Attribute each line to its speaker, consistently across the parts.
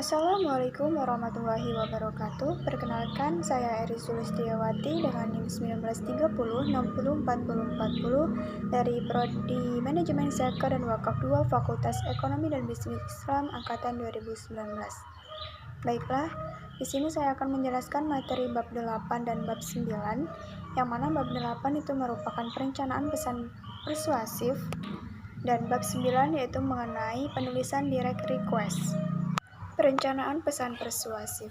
Speaker 1: Assalamualaikum warahmatullahi wabarakatuh. Perkenalkan, saya Eri Sulistiawati dengan NIM 1930 dari Prodi Manajemen Zakat dan Wakaf 2 Fakultas Ekonomi dan Bisnis Islam angkatan 2019. Baiklah, di sini saya akan menjelaskan materi bab 8 dan bab 9, yang mana bab 8 itu merupakan perencanaan pesan persuasif dan bab 9 yaitu mengenai penulisan direct request. Perencanaan pesan persuasif.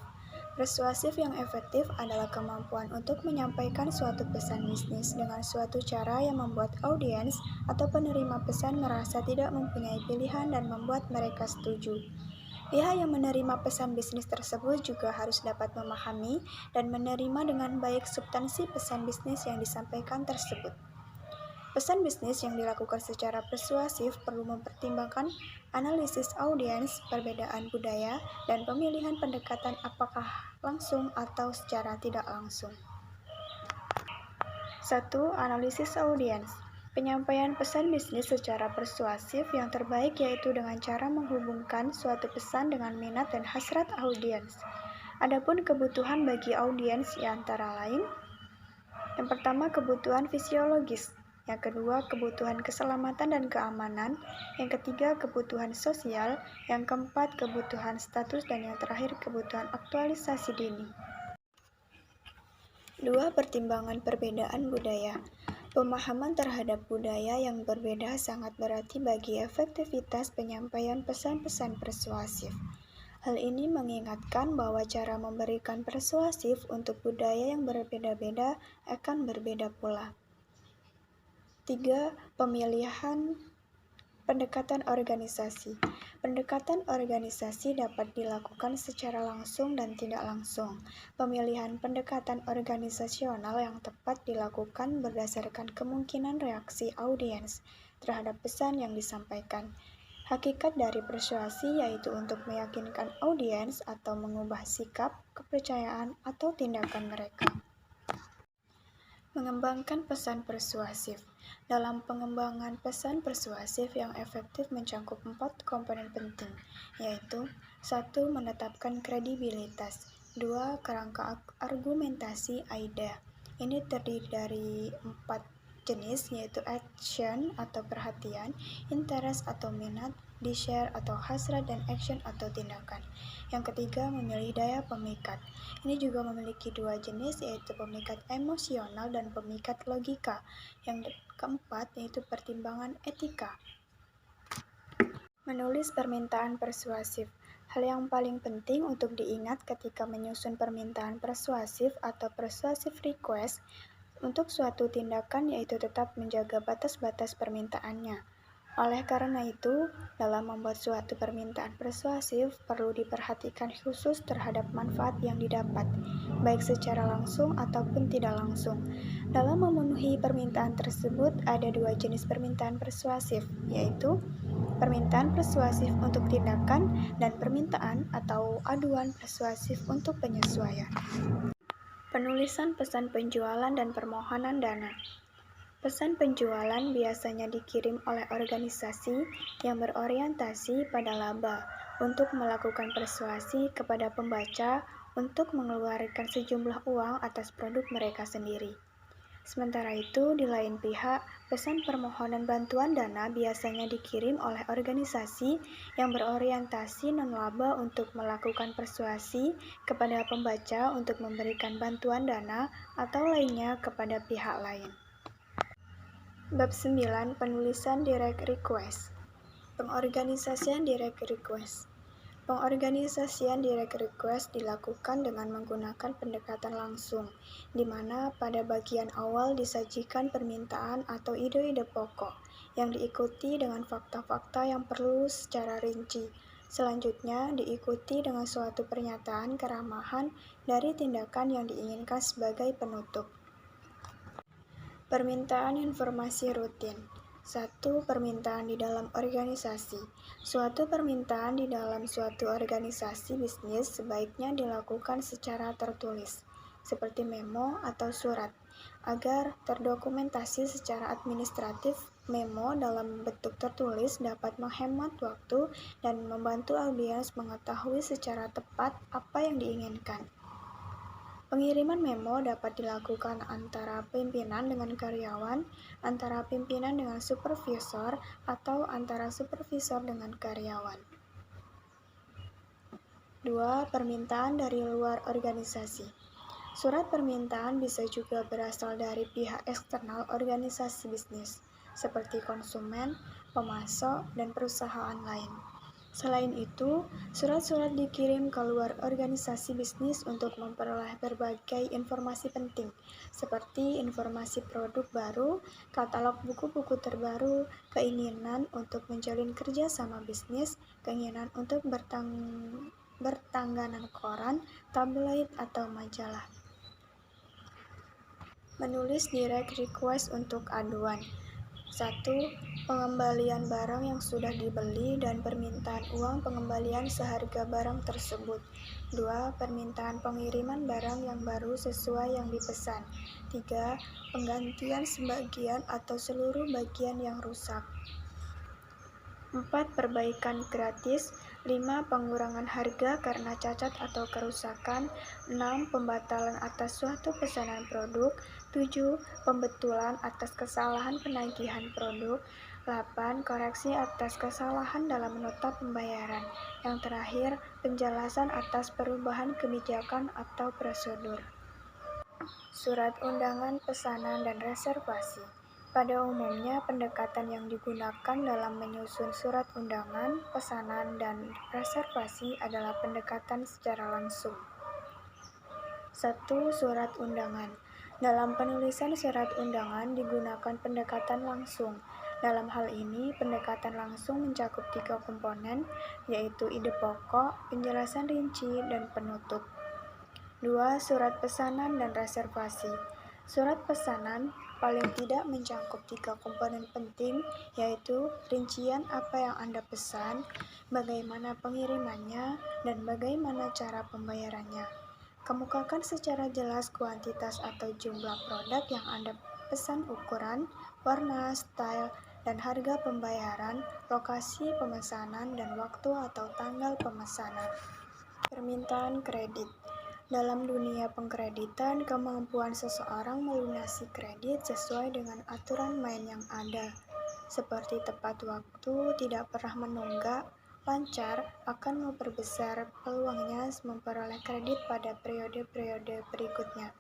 Speaker 1: Persuasif yang efektif adalah kemampuan untuk menyampaikan suatu pesan bisnis dengan suatu cara yang membuat audiens atau penerima pesan merasa tidak mempunyai pilihan dan membuat mereka setuju. Pihak yang menerima pesan bisnis tersebut juga harus dapat memahami dan menerima dengan baik substansi pesan bisnis yang disampaikan tersebut. Pesan bisnis yang dilakukan secara persuasif perlu mempertimbangkan analisis audiens, perbedaan budaya, dan pemilihan pendekatan apakah langsung atau secara tidak langsung. 1. Analisis audiens. Penyampaian pesan bisnis secara persuasif yang terbaik yaitu dengan cara menghubungkan suatu pesan dengan minat dan hasrat audiens. Adapun kebutuhan bagi audiens antara lain: yang pertama, kebutuhan fisiologis. Yang kedua, kebutuhan keselamatan dan keamanan. Yang ketiga, kebutuhan sosial. Yang keempat, kebutuhan status. Dan yang terakhir, kebutuhan aktualisasi dini. 2. Pertimbangan perbedaan budaya. Pemahaman terhadap budaya yang berbeda sangat berarti bagi efektivitas penyampaian pesan-pesan persuasif. Hal ini mengingatkan bahwa cara memberikan persuasif untuk budaya yang berbeda-beda akan berbeda pula. 3. Pemilihan pendekatan organisasi. Pendekatan organisasi dapat dilakukan secara langsung dan tidak langsung. Pemilihan pendekatan organisasional yang tepat dilakukan berdasarkan kemungkinan reaksi audiens terhadap pesan yang disampaikan. Hakikat dari persuasi yaitu untuk meyakinkan audiens atau mengubah sikap, kepercayaan, atau tindakan mereka. Mengembangkan pesan persuasif. Dalam pengembangan pesan persuasif yang efektif mencakup 4 komponen penting, yaitu 1. Menetapkan kredibilitas. 2. Kerangka argumentasi AIDA. Ini terdiri dari 4 jenis, yaitu action atau perhatian, interest atau minat, desire atau hasrat, dan action atau tindakan. Yang ketiga, memilih daya pemikat. Ini juga memiliki 2 jenis, yaitu pemikat emosional dan pemikat logika. Yang keempat, yaitu pertimbangan etika. Menulis permintaan persuasif. Hal yang paling penting untuk diingat ketika menyusun permintaan persuasif atau persuasive request untuk suatu tindakan yaitu tetap menjaga batas-batas permintaannya. Oleh karena itu, dalam membuat suatu permintaan persuasif perlu diperhatikan khusus terhadap manfaat yang didapat, baik secara langsung ataupun tidak langsung. Dalam memenuhi permintaan tersebut ada 2 jenis permintaan persuasif, yaitu permintaan persuasif untuk tindakan dan permintaan atau aduan persuasif untuk penyesuaian. Penulisan pesan penjualan dan permohonan dana. Pesan penjualan biasanya dikirim oleh organisasi yang berorientasi pada laba untuk melakukan persuasi kepada pembaca untuk mengeluarkan sejumlah uang atas produk mereka sendiri. Sementara itu, di lain pihak, pesan permohonan bantuan dana biasanya dikirim oleh organisasi yang berorientasi non-laba untuk melakukan persuasi kepada pembaca untuk memberikan bantuan dana atau lainnya kepada pihak lain. Bab 9. Penulisan direct request. Pengorganisasian direct request. Pengorganisasian direct request dilakukan dengan menggunakan pendekatan langsung, di mana pada bagian awal disajikan permintaan atau ide-ide pokok, yang diikuti dengan fakta-fakta yang perlu secara rinci. Selanjutnya diikuti dengan suatu pernyataan keramahan dari tindakan yang diinginkan sebagai penutup. Permintaan informasi rutin. 1. Permintaan di dalam organisasi. Suatu permintaan di dalam suatu organisasi bisnis sebaiknya dilakukan secara tertulis, seperti memo atau surat, agar terdokumentasi secara administratif Memo dalam bentuk tertulis dapat menghemat waktu dan membantu audiens mengetahui secara tepat apa yang diinginkan. Pengiriman memo dapat dilakukan antara pimpinan dengan karyawan, antara pimpinan dengan supervisor, atau antara supervisor dengan karyawan. 2. Permintaan dari luar organisasi. Surat permintaan bisa juga berasal dari pihak eksternal organisasi bisnis, seperti konsumen, pemasok, dan perusahaan lain. Selain itu, surat-surat dikirim ke luar organisasi bisnis untuk memperoleh berbagai informasi penting, seperti informasi produk baru, katalog buku-buku terbaru, keinginan untuk menjalin kerjasama bisnis, keinginan untuk bertangganan koran, tabloid, atau majalah. Menulis direct request untuk aduan. 1. Pengembalian barang yang sudah dibeli dan permintaan uang pengembalian seharga barang tersebut. 2. Permintaan pengiriman barang yang baru sesuai yang dipesan. 3. Penggantian sebagian atau seluruh bagian yang rusak. 4. Perbaikan gratis. 5. Pengurangan harga karena cacat atau kerusakan. 6. Pembatalan atas suatu pesanan produk. 7. Pembetulan atas kesalahan penagihan produk. 8. Koreksi atas kesalahan dalam nota pembayaran. Yang terakhir, penjelasan atas perubahan kebijakan atau prosedur. Surat undangan pesanan dan reservasi. Pada umumnya, pendekatan yang digunakan dalam menyusun surat undangan, pesanan, dan reservasi adalah pendekatan secara langsung. 1. Surat undangan. Dalam penulisan surat undangan digunakan pendekatan langsung. Dalam hal ini, pendekatan langsung mencakup 3 komponen, yaitu ide pokok, penjelasan rinci, dan penutup. 2. Surat pesanan dan reservasi. Surat pesanan paling tidak mencakup 3 komponen penting, yaitu rincian apa yang Anda pesan, bagaimana pengirimannya, dan bagaimana cara pembayarannya. Kemukakan secara jelas kuantitas atau jumlah produk yang Anda pesan, ukuran, warna, style, dan harga pembayaran, lokasi pemesanan, dan waktu atau tanggal pemesanan. Permintaan kredit. Dalam dunia pengkreditan, kemampuan seseorang melunasi kredit sesuai dengan aturan main yang ada, seperti tepat waktu, tidak pernah menunggak, lancar, akan memperbesar peluangnya memperoleh kredit pada periode-periode berikutnya.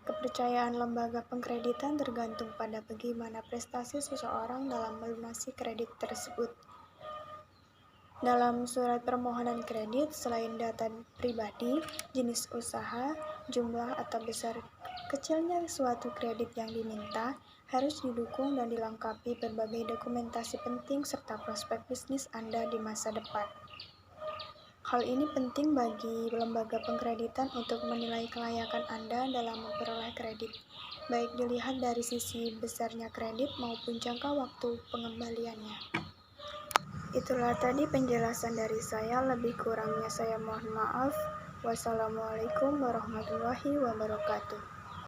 Speaker 1: Kepercayaan lembaga pengkreditan tergantung pada bagaimana prestasi seseorang dalam melunasi kredit tersebut. Dalam surat permohonan kredit, selain data pribadi, jenis usaha, jumlah atau besar kecilnya suatu kredit yang diminta, harus didukung dan dilengkapi berbagai dokumentasi penting serta prospek bisnis Anda di masa depan. Hal ini penting bagi lembaga pengkreditan untuk menilai kelayakan Anda dalam memperoleh kredit, baik dilihat dari sisi besarnya kredit maupun jangka waktu pengembaliannya. Itulah tadi penjelasan dari saya, lebih kurangnya saya mohon maaf. Wassalamualaikum warahmatullahi wabarakatuh.